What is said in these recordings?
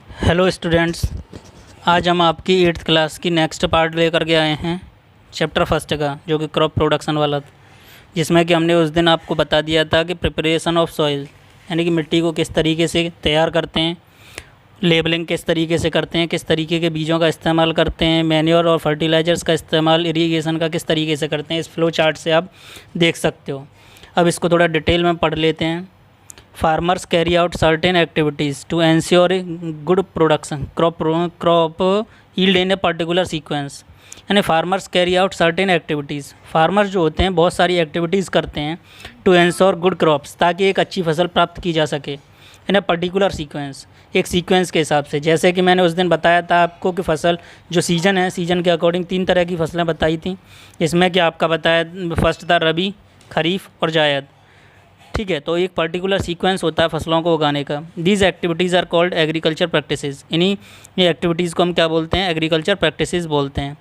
Hello students, आज हम आपकी 8th क्लास की नेक्स्ट पार्ट लेकर के आए हैं चैप्टर फर्स्ट का, जो कि क्रॉप प्रोडक्शन वाला था, जिसमें कि हमने उस दिन आपको बता दिया था कि प्रिपरेशन ऑफ सॉइल यानी कि मिट्टी को किस तरीके से तैयार करते हैं, लेबलिंग किस तरीके से करते हैं, किस तरीके के बीजों का इस्तेमाल करते हैं, मैन्योर और फर्टिलाइज़र्स का इस्तेमाल, इरीगेशन का किस तरीके से करते हैं। इस फ्लो चार्ट से आप देख सकते हो। अब इसको थोड़ा डिटेल में पढ़ लेते हैं। Farmers carry out certain activities to ensure a good production crop yield in a particular sequence। यानी farmers carry out certain activities, farmers जो होते हैं बहुत सारी एक्टिविटीज़ करते हैं टू एंश्योर गुड क्रॉप्स, ताकि एक अच्छी फसल प्राप्त की जा सके इन अ पर्टिकुलर सीक्वेंस, एक सीक्वेंस के हिसाब से। जैसे कि मैंने उस दिन बताया था आपको कि फसल जो सीज़न है, सीज़न के अकॉर्डिंग 3 तरह की फसलें बताई थी, इसमें कि आपका बताया फर्स्ट था रबी, खरीफ और जायद। ठीक है, तो एक पर्टिकुलर सीक्वेंस होता है फसलों को उगाने का। These activities are called agriculture practices. इन्हीं ये एक्टिविटीज़ को हम क्या बोलते हैं? एग्रीकल्चर प्रैक्टिसेस बोलते हैं।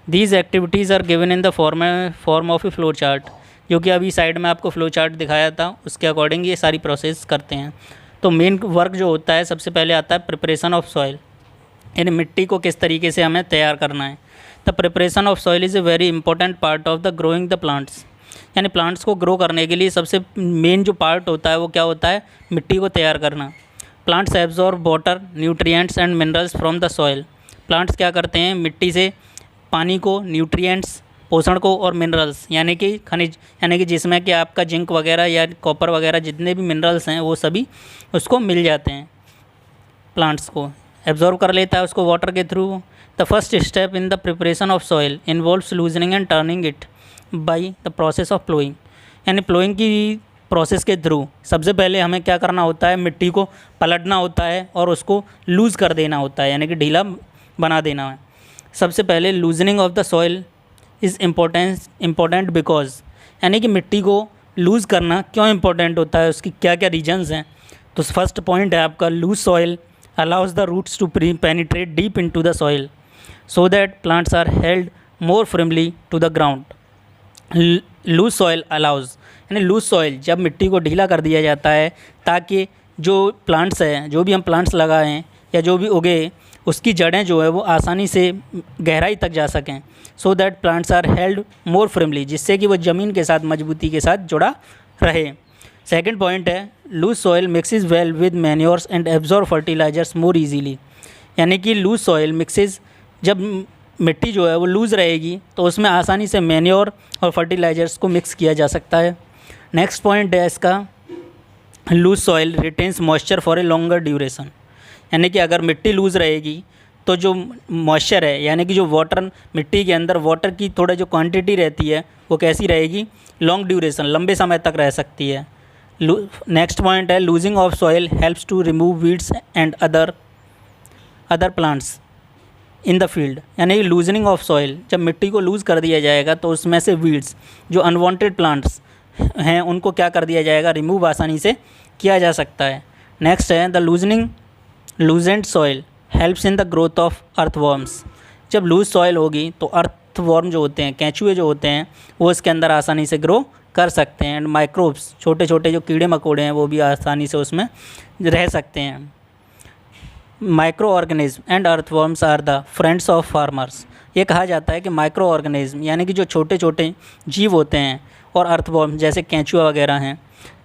These activities are given in the form of a flow chart, जो कि अभी साइड में आपको फ्लो चार्ट दिखाया था, उसके अकॉर्डिंग ये सारी प्रोसेस करते हैं। तो मेन वर्क जो होता है, सबसे पहले आता है प्रिपरेशन ऑफ सॉइल, यानी मिट्टी को किस तरीके से हमें तैयार करना है। The preparation of soil is a very important part of the growing the plants. यानी प्लांट्स को ग्रो करने के लिए सबसे मेन जो पार्ट होता है वो क्या होता है? मिट्टी को तैयार करना। Plants absorb water, nutrients and minerals from the soil. Plants क्या करते हैं? मिट्टी से पानी को, न्यूट्रिएंट्स पोषण को, और मिनरल्स यानी कि खनिज, यानी कि जिसमें कि आपका जिंक वगैरह या कॉपर वगैरह जितने भी मिनरल्स हैं वो सभी उसको मिल जाते हैं। प्लांट्स को एब्जॉर्व कर लेता है उसको वाटर के through. The first step in the preparation of soil involves loosening and turning it by the process of ploughing. यानी प्लोइंग की प्रोसेस के थ्रू सबसे पहले हमें क्या करना होता है? मिट्टी को पलटना होता है और उसको लूज़ कर देना होता है, यानी कि ढीला बना देना है। सबसे पहले loosening of the soil is important because, यानी कि मिट्टी को लूज़ करना क्यों इम्पोर्टेंट होता है, उसकी क्या क्या रीजन्स हैं। तो फर्स्ट पॉइंट है आपका, loose soil allows the roots to penetrate deep into the soil so that plants are held more firmly to the ground. Loose soil allows, यानी लूज सॉइल जब मिट्टी को ढीला कर दिया जाता है ताकि जो प्लांट्स हैं, जो भी हम प्लांट्स लगाए हैं या जो भी उगे, उसकी जड़ें जो है वो आसानी से गहराई तक जा सकें। So that plants are held more firmly, जिससे कि वो ज़मीन के साथ मजबूती के साथ जुड़ा रहे। सेकेंड पॉइंट है, loose soil mixes well with manures and absorb fertilisers more easily. यानी कि लूज सॉइल मिक्सेज, जब मिट्टी जो है वो लूज़ रहेगी तो उसमें आसानी से मैन्योर और फर्टिलाइजर्स को मिक्स किया जा सकता है। नेक्स्ट पॉइंट है इसका, loose soil retains moisture for a longer duration. यानी कि अगर मिट्टी लूज़ रहेगी तो जो मॉइस्चर है, यानी कि जो वाटर मिट्टी के अंदर वाटर की थोड़ा जो क्वांटिटी रहती है वो कैसी रहेगी? लॉन्ग ड्यूरेशन, लंबे समय तक रह सकती है। नेक्स्ट पॉइंट है, loosening of soil helps to remove weeds and other plants in the field. यानी लूजनिंग ऑफ सॉइल, जब मिट्टी को लूज़ कर दिया जाएगा तो उसमें से वीड्स, जो अनवांटेड प्लांट्स हैं, उनको क्या कर दिया जाएगा? रिमूव आसानी से किया जा सकता है। नेक्स्ट है, the loosened soil helps in the growth of earthworms. जब लूज सॉइल होगी तो अर्थवॉर्म जो होते हैं, केंचुए जो होते हैं, वो इसके अंदर आसानी से ग्रो कर सकते हैं। एंड माइक्रोब्स, छोटे छोटे जो कीड़े मकोड़े हैं, वो भी आसानी से उसमें रह सकते हैं। Micro organism and earthworms are the friends of farmers. ये कहा जाता है कि माइक्रो ऑर्गेनिज्म यानी कि जो छोटे छोटे जीव होते हैं, और अर्थवर्म जैसे केंचुआ वगैरह हैं,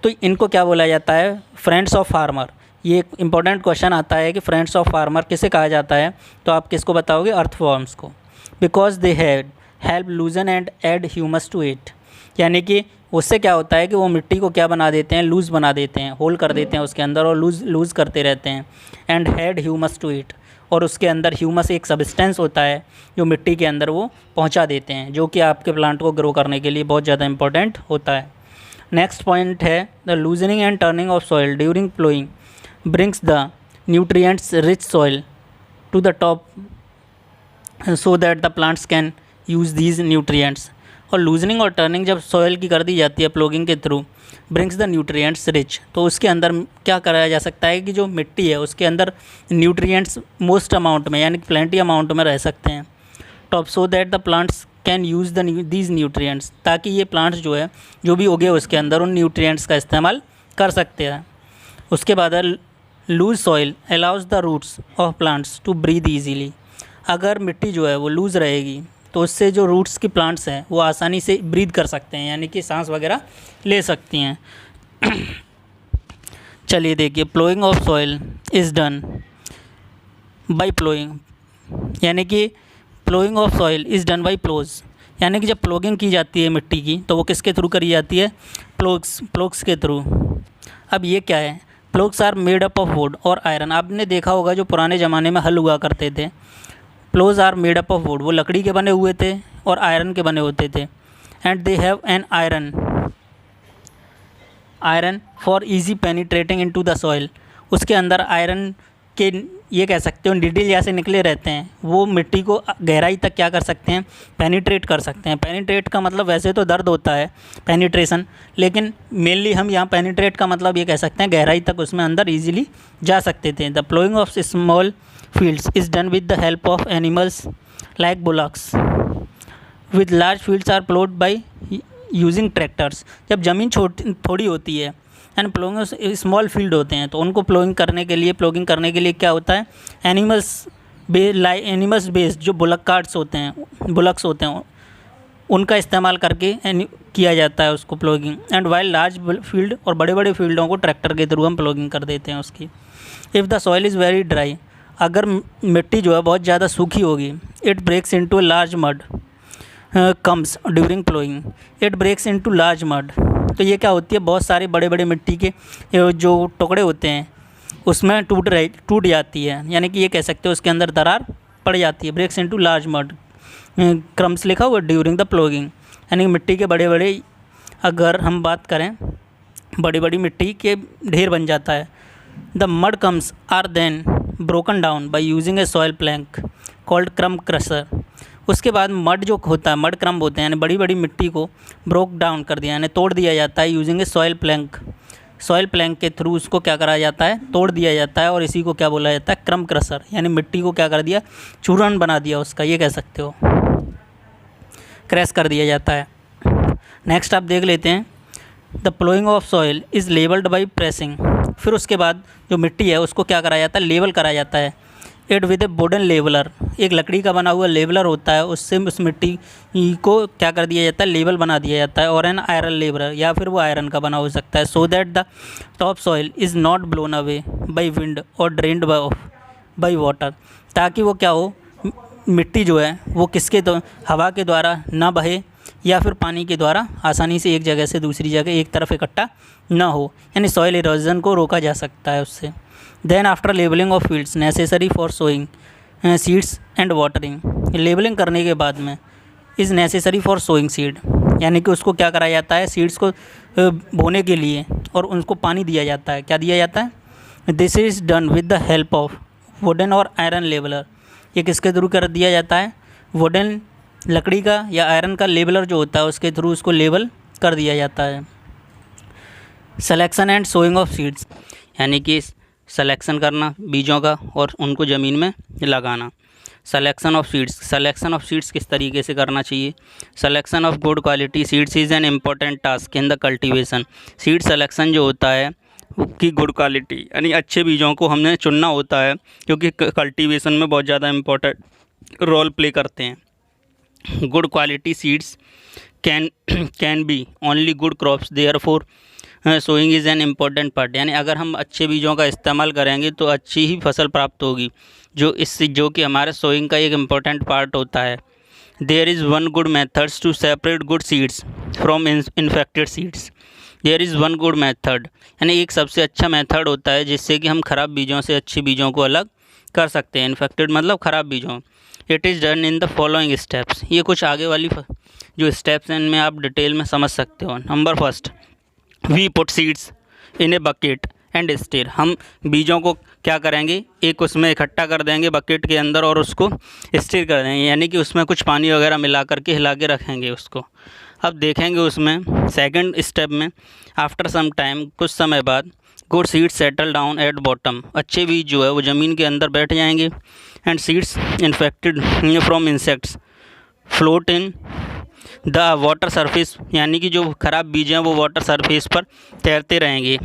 तो इनको क्या बोला जाता है? Friends of farmer. ये एक इंपॉर्टेंट क्वेश्चन आता है कि फ्रेंड्स ऑफ फार्मर किसे कहा जाता है, तो आप किसको बताओगे? अर्थवर्म्स को। Because they help loosen and add humus to it. यानी कि उससे क्या होता है कि वो मिट्टी को क्या बना देते हैं? लूज़ बना देते हैं, होल कर देते हैं उसके अंदर, और लूज़ करते रहते हैं। And had humus to it, और उसके अंदर ह्यूमस एक सब्सटेंस होता है जो मिट्टी के अंदर वो पहुंचा देते हैं, जो कि आपके प्लांट को ग्रो करने के लिए बहुत ज़्यादा इंपॉर्टेंट होता है। नेक्स्ट पॉइंट है, the loosening and turning of soil during ploughing brings the nutrients rich soil to the top so that the plants can use these nutrients. और लूजनिंग और टर्निंग जब सॉइल की कर दी जाती है प्लोगिंग के through, brings the nutrients rich, तो उसके अंदर क्या कराया जा सकता है कि जो मिट्टी है उसके अंदर न्यूट्रिएंट्स मोस्ट अमाउंट में, यानी प्लेंटी अमाउंट में रह सकते हैं। Top so that the plants can use these nutrients, ताकि ये प्लांट्स जो है, जो भी उगे उसके अंदर, उन न्यूट्रिएंट्स का इस्तेमाल कर सकते हैं। उसके बाद loose soil allows the roots of plants to breathe easily. अगर मिट्टी जो है वो लूज़ रहेगी तो उससे जो रूट्स की प्लांट्स हैं वो आसानी से ब्रीथ कर सकते हैं, यानी कि सांस वगैरह ले सकती हैं। चलिए देखिए, ploughing of soil is done by ploughing, यानी कि ploughing of soil is done by ploughs, यानी कि जब प्लोगिंग की जाती है मिट्टी की तो वो किसके थ्रू करी जाती है? प्लोग्स के थ्रू। अब ये क्या है? Ploughs are made up of wood और आयरन। आपने देखा होगा जो पुराने ज़माने में हल हुआ करते थे, ploughs are made up of wood, वो लकड़ी के बने हुए थे और आयरन के बने होते थे। And they have an iron for easy penetrating into the soil. उसके अंदर आयरन के, ये कह सकते हो, नीडल जैसे निकले रहते हैं, वो मिट्टी को गहराई तक क्या कर सकते हैं? पेनिट्रेट कर सकते हैं। पेनिट्रेट का मतलब वैसे तो दर्द होता है, पेनिट्रेशन, लेकिन मेनली हम यहाँ पेनिट्रेट का मतलब ये कह सकते हैं गहराई तक उसमें अंदर इजीली जा सकते थे। The ploughing of small fields is done with the help of animals like bullocks. With large fields are ploughed by using tractors. जब ज़मीन थोड़ी होती है एंड प्लोइंग स्मॉल फील्ड होते हैं तो उनको प्लोइंग करने के लिए क्या होता है? एनिमल्स बेस्ड जो बुलक्स होते हैं उनका इस्तेमाल करके किया जाता है उसको plogging. And while large field, और बड़े बड़े फील्डों को ट्रैक्टर के थ्रू हम प्लोगिंग कर देते हैं उसकी। If the soil is very dry, अगर मिट्टी जो है बहुत ज़्यादा सूखी होगी, it breaks into large mud crumbs during ploughing. It breaks into large mud, तो ये क्या होती है? बहुत सारे बड़े बड़े मिट्टी के जो टुकड़े होते हैं उसमें टूट जाती है, यानी कि ये कह सकते हो उसके अंदर दरार पड़ जाती है। Breaks into large mud crumbs लिखा हुआ ड्यूरिंग द प्लोगिंग, यानी मिट्टी के बड़े बड़े, अगर हम बात करें बड़ी बड़ी मिट्टी के ढेर बन जाता है। The mud crumbs are then broken down by using a soil plank called crumb crusher. उसके बाद मड जो होता है, मड क्रम्ब होते हैं, यानी बड़ी बड़ी मिट्टी को ब्रोक डाउन कर दिया, यानी तोड़ दिया जाता है using a soil plank. Soil plank के थ्रू उसको क्या करा जाता है? तोड़ दिया जाता है, और इसी को क्या बोला जाता है? क्रम क्रशर, यानी मिट्टी को क्या कर दिया? चूर्ण बना दिया उसका, ये कह सकते हो, क्रैश कर दिया जाता है। नेक्स्ट आप देख लेते हैं, the ploughing of soil is levelled by pressing. फिर उसके बाद जो मिट्टी है उसको क्या करा जाता है? लेवल करा जाता है। It with A wooden leveller, एक लकड़ी का बना हुआ लेवलर होता है, उससे उस मिट्टी को क्या कर दिया जाता है? लेवल बना दिया जाता है। और एन आयरन लेवलर, या फिर वो आयरन का बना हो सकता है। सो that the top soil is not blown away by wind और ड्रेन्ड बाई वाटर, ताकि वो क्या हो, मिट्टी जो है वो किसके हवा के द्वारा ना बहे या फिर पानी के द्वारा आसानी से एक जगह से दूसरी जगह एक तरफ इकट्ठा ना हो, यानी सॉइल इरोजन को रोका जा सकता है उससे। Then after levelling of fields necessary for sowing seeds and watering. Levelling करने के बाद में is necessary for sowing seed, यानी कि उसको क्या करा जाता है? सीड्स को बोने के लिए, और उनको पानी दिया जाता है। क्या दिया जाता है? This is done with the help of wooden और आयरन लेबलर। ये किसके थ्रू कर दिया जाता है? वुडन, लकड़ी का या आयरन का लेबलर जो होता है उसके थ्रू उसको लेबल कर दिया जाता है। Selection and sowing of seeds, यानी कि सिलेक्शन करना बीजों का और उनको ज़मीन में लगाना। सिलेक्शन ऑफ सीड्स किस तरीके से करना चाहिए? Selection of good quality seeds is an important task in the cultivation. Seed selection जो होता है की गुड क्वालिटी, यानी अच्छे बीजों को हमने चुनना होता है, क्योंकि कल्टीवेशन में बहुत ज़्यादा इम्पोर्टेंट रोल प्ले करते हैं। Good quality seeds can be only good crops, therefore sowing is an important part, यानी अगर हम अच्छे बीजों का इस्तेमाल करेंगे तो अच्छी ही फसल प्राप्त होगी, जो कि हमारे सोइंग का एक इम्पॉर्टेंट पार्ट होता है। There is one good methods to separate good seeds from infected seeds. There is one good method, यानी एक सबसे अच्छा मेथड होता है जिससे कि हम ख़राब बीजों से अच्छे बीजों को अलग कर सकते हैं। इन्फेक्टेड मतलब ख़राब बीजों। It is done in the following steps, ये कुछ आगे वाली जो स्टेप्स हैं इनमें आप डिटेल में समझ सकते हो। Number first, we put seeds in a bucket and stir. हम बीजों को क्या करेंगे? एक उसमें इकट्ठा कर देंगे बकेट के अंदर और उसको स्टीर कर देंगे, यानी कि उसमें कुछ पानी वगैरह मिला करके हिला के रखेंगे उसको। अब देखेंगे उसमें सेकंड स्टेप में, आफ्टर सम टाइम, कुछ समय बाद, good seeds settle down at bottom. अच्छे बीज जो है वो ज़मीन के अंदर बैठ जाएंगे। And seeds infected from insects float in the water surface, यानी कि जो ख़राब बीज हैं वो वाटर सरफेस पर तैरते रहेंगे।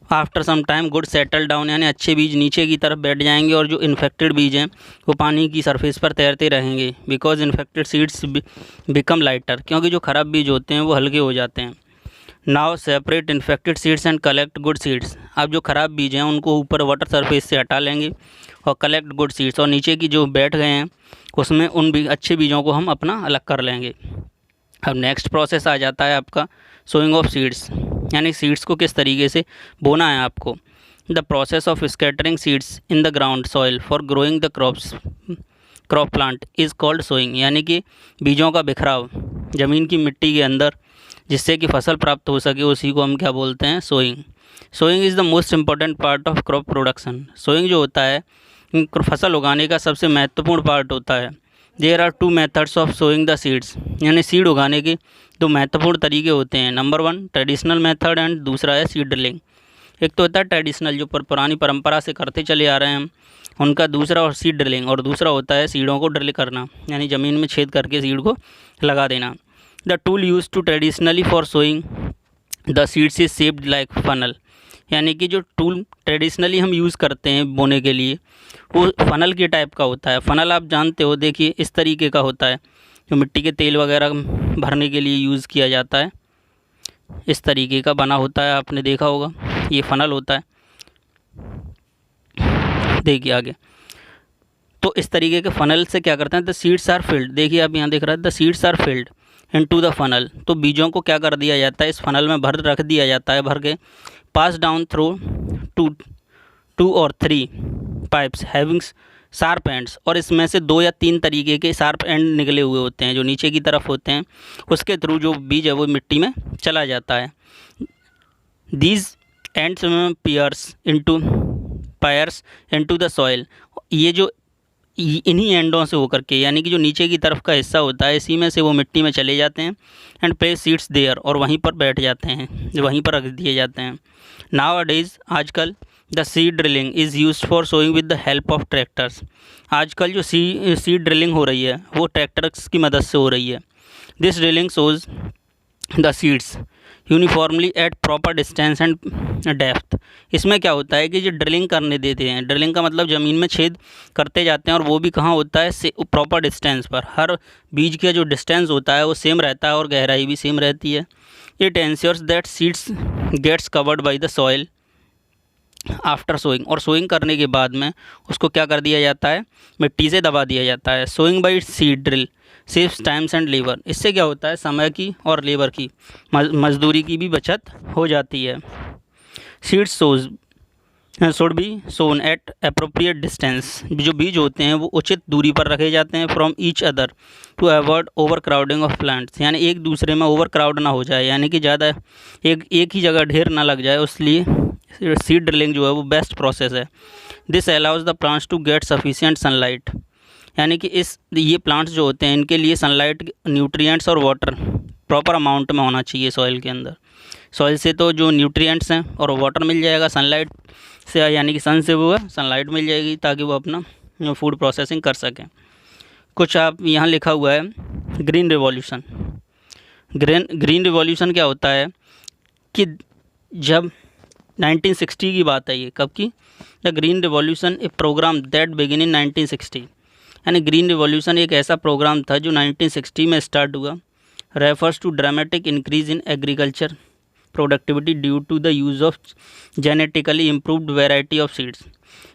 After some time good settle down, यानी अच्छे बीज नीचे की तरफ बैठ जाएंगे और जो इन्फेक्टेड बीज हैं वो पानी की सरफेस पर तैरते रहेंगे। Because infected seeds become lighter, क्योंकि जो ख़राब बीज होते हैं वो हल्के हो जाते हैं। Now separate infected seeds and collect good seeds, अब जो ख़राब बीज हैं उनको ऊपर वाटर सरफेस से हटा लेंगे और कलेक्ट गुड सीड्स, और नीचे की जो बैठ गए हैं उसमें उन भी अच्छे बीजों को हम अपना अलग कर लेंगे। अब नेक्स्ट प्रोसेस आ जाता है आपका सोइंग ऑफ सीड्स, यानी सीड्स को किस तरीके से बोना है आपको। The process of scattering seeds in the ground soil for growing the crop plant is called sowing, यानी कि बीजों का बिखराव ज़मीन की मिट्टी के अंदर जिससे कि फसल प्राप्त हो सके, उसी को हम क्या बोलते हैं, sowing. Sowing is the most important part of crop production, sowing जो होता है फसल उगाने का सबसे महत्वपूर्ण पार्ट होता है। There are two methods of sowing the seeds, यानी सीड उगाने के दो महत्वपूर्ण तरीके होते हैं। नंबर 1 ट्रेडिशनल मेथड एंड दूसरा है सीड ड्रिलिंग। एक तो होता है ट्रेडिशनल जो पुरानी परंपरा से करते चले आ रहे हैं हम उनका, दूसरा और सीड ड्रिलिंग, और दूसरा होता है सीडों को ड्रिल करना, यानी ज़मीन में छेद करके सीड को लगा देना। The tool use to traditionally for sowing the seeds is shaped like funnel, यानी कि जो टूल ट्रेडिशनली हम यूज़ करते हैं बोने के लिए वो फ़नल के टाइप का होता है। फ़नल आप जानते हो, देखिए इस तरीके का होता है जो मिट्टी के तेल वगैरह भरने के लिए यूज़ किया जाता है, इस तरीके का बना होता है, आपने देखा होगा, ये फ़नल होता है। देखिए आगे, तो इस तरीके के फ़नल से क्या करते हैं, द सीड्स आर फिल्ड, देखिए आप यहाँ देख रहे हैं the seeds are filled into the funnel, तो बीजों को क्या कर दिया जाता है, इस फनल में भर रख दिया जाता है, भर के पास डाउन थ्रू टू और 3 पाइप्स हैविंग शार्प एंड्स, और इसमें से 2 या 3 तरीके के शार्प एंड निकले हुए होते हैं जो नीचे की तरफ होते हैं, उसके थ्रू जो बीज है वो मिट्टी में चला जाता है। These ends pierce into the soil, ये जो इन्हीं एंडों से होकर के, यानी कि जो नीचे की तरफ का हिस्सा होता है इसी में से वो मिट्टी में चले जाते हैं। एंड प्लेस सीड्स देयर, और वहीं पर बैठ जाते हैं, वहीं पर रख दिए जाते हैं। नाउ अडेज, आजकल the seed drilling is use for sowing with the help of tractors, आजकल जो सीड ड्रिलिंग हो रही है वो ट्रैक्टर्स की मदद से हो रही है। This drilling shows the seeds uniformly eight proper distance and depth, इसमें क्या होता है कि जो ड्रिलिंग करने देते हैं, ड्रिलिंग का मतलब ज़मीन में छेद करते जाते हैं, और वो भी कहाँ होता है, प्रॉपर डिस्टेंस पर, हर बीज का जो डिस्टेंस होता है वो सेम रहता है और गहराई भी सेम रहती है। It ensures that seeds gets covered by the soil after sowing, और सोइंग करने के बाद में उसको क्या कर दिया जाता है, मिट्टी से दबा दिया जाता है। Sowing by seed drill saves times and labour, इससे क्या होता है, समय की और लेबर की, मजदूरी की भी बचत हो जाती है। Seeds should be sown at appropriate distance, जो बीज होते हैं वो उचित दूरी पर रखे जाते हैं from each other to avoid over crowding of plants, यानी एक दूसरे में ओवर क्राउड ना हो जाए, यानी कि ज़्यादा एक ही जगह ढेर ना लग जाए, इसलिए सीड ड्रिलिंग जो है वो बेस्ट प्रोसेस है। This allows the plants to get sufficient sunlight, यानी कि ये प्लांट्स जो होते हैं इनके लिए सनलाइट, न्यूट्रिएंट्स और वाटर प्रॉपर अमाउंट में होना चाहिए सॉइल के अंदर। सॉइल से तो जो न्यूट्रिएंट्स हैं और वाटर मिल जाएगा, सनलाइट से यानी कि सन से वो सनलाइट मिल जाएगी ताकि वो अपना फूड प्रोसेसिंग कर सकें। कुछ आप यहाँ लिखा हुआ है ग्रीन रिवॉल्यूशन। ग्रीन रिवॉल्यूशन क्या होता है कि जब 1960 की बात है, ये कब की, the green revolution a program that begin in 1960, यानी ग्रीन रिवॉल्यूशन एक ऐसा प्रोग्राम था जो 1960 में स्टार्ट हुआ। Refers to dramatic increase in agriculture productivity due to the use of genetically improved variety of seeds,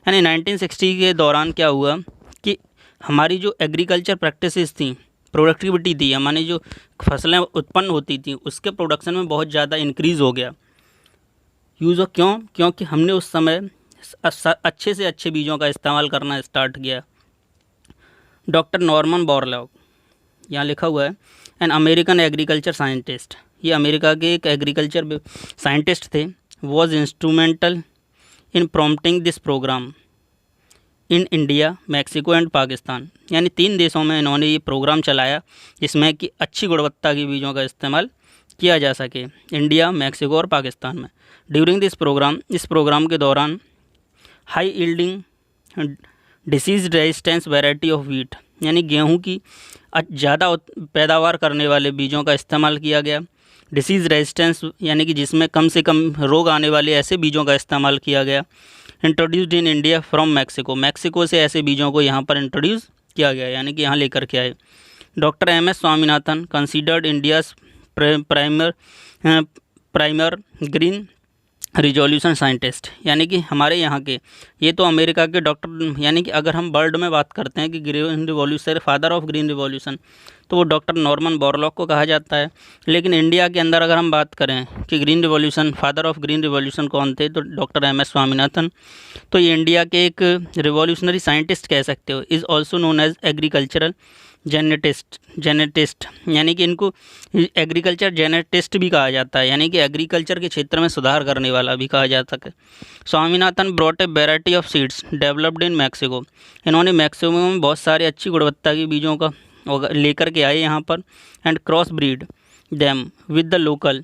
यानी 1960 के दौरान क्या हुआ कि हमारी जो एग्रीकल्चर प्रैक्टिसेस थी, प्रोडक्टिविटी थी, हमारी जो फसलें उत्पन्न होती थी उसके प्रोडक्शन में बहुत ज़्यादा इंक्रीज़ हो गया। यूज़ ऑफ क्योंकि हमने उस समय अच्छे से अच्छे बीजों का इस्तेमाल करना स्टार्ट किया। डॉक्टर नॉर्मन बोरलॉग, यहाँ लिखा हुआ है, एन अमेरिकन एग्रीकल्चर साइंटिस्ट, ये अमेरिका के एक एग्रीकल्चर साइंटिस्ट थे, was instrumental in prompting this program in India, Mexico and Pakistan, यानी 3 देशों में इन्होंने ये प्रोग्राम चलाया जिसमें कि अच्छी गुणवत्ता के बीजों का इस्तेमाल किया जा सके, इंडिया, मैक्सिको और पाकिस्तान में। ड्यूरिंग दिस प्रोग्राम, इस प्रोग्राम के दौरान high yielding disease resistance variety of wheat, यानी गेहूं की ज़्यादा पैदावार करने वाले बीजों का इस्तेमाल किया गया। डिसीज़ रेजिस्टेंस यानी कि जिसमें कम से कम रोग आने वाले ऐसे बीजों का इस्तेमाल किया गया। Introduced in India from Mexico, Mexico से ऐसे बीजों को यहाँ पर इंट्रोड्यूस किया गया यानी कि यहाँ लेकर के आए। Doctor M S. Swaminathan considered India's primer green resolution scientist, यानी कि हमारे यहाँ के, ये तो अमेरिका के डॉक्टर, यानी कि अगर हम वर्ल्ड में बात करते हैं कि green revolution, father of green revolution, तो वो डॉक्टर नॉर्मन बोरलॉग को कहा जाता है। लेकिन इंडिया के अंदर अगर हम बात करें कि green revolution, father of green revolution कौन थे, तो डॉक्टर एम.एस. स्वामीनाथन। तो ये इंडिया के एक रिवॉल्यूशनरी साइंटिस्ट कह सकते हो। Is also known as agricultural geneticist, यानी कि इनको एग्रीकल्चर जेनेटिस्ट भी कहा जाता है, यानी कि एग्रीकल्चर के क्षेत्र में सुधार करने वाला भी कहा जा सके। Swaminathan brought a variety of seeds developed in Mexico, इन्होंने मैक्सिको में बहुत सारे अच्छी गुणवत्ता के बीजों का लेकर के आए यहाँ पर। And cross breed them with the local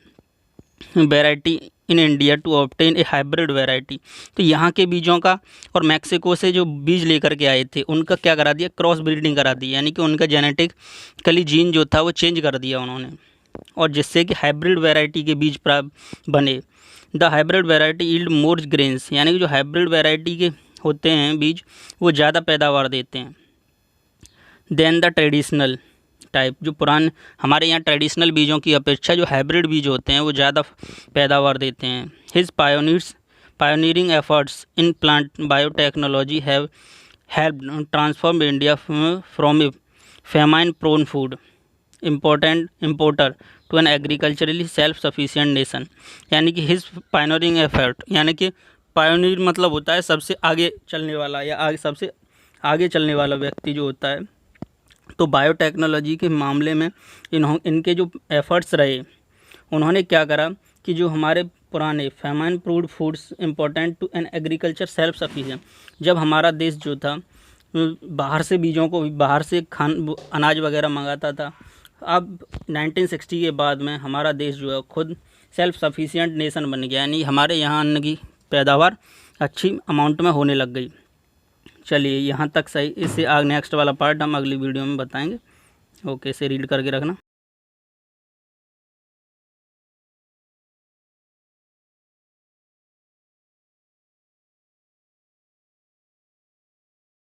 variety in India to obtain a hybrid variety. तो यहाँ के बीजों का और मैक्सिको से जो बीज लेकर के आए थे उनका क्या करा दिया, क्रॉस ब्रीडिंग करा दी, यानी कि उनका जेनेटिकली जीन जो था वो चेंज कर दिया उन्होंने, और जिससे कि हाइब्रिड वैरायटी के बीज प्राप्त बने। The hybrid variety yield more grains, यानी कि जो हाइब्रिड वैरायटी के होते हैं बीज वो ज़्यादा पैदावार देते हैं देन द ट्रेडिशनल टाइप। जो पुराने हमारे यहाँ ट्रेडिशनल बीजों की अपेक्षा जो हाइब्रिड बीज होते हैं वो ज़्यादा पैदावार देते हैं। His pioneering efforts in plant biotechnology have help transform India from a famine prone food importer to an agriculturally self sufficient nation, यानी कि हिज पायोनियरिंग एफर्ट, यानी कि पायोनियर मतलब होता है सबसे आगे चलने वाला या सबसे आगे चलने वाला व्यक्ति जो होता है। तो बायोटेक्नोलॉजी के मामले में इनके जो एफ़र्ट्स रहे, उन्होंने क्या करा कि जो हमारे पुराने famine proved foods important to an agriculture self sufficient, जब हमारा देश जो था बाहर से बीजों को, बाहर से अनाज वगैरह मंगाता था, अब 1960 के बाद में हमारा देश जो है खुद सेल्फ सफिशिएंट नेशन बन गया, यानी हमारे यहाँ अन्न की पैदावार अच्छी अमाउंट में होने लग गई। चलिए यहाँ तक सही, इससे आगे नेक्स्ट वाला पार्ट हम अगली वीडियो में बताएंगे। ओके, इसे रीड करके रखना।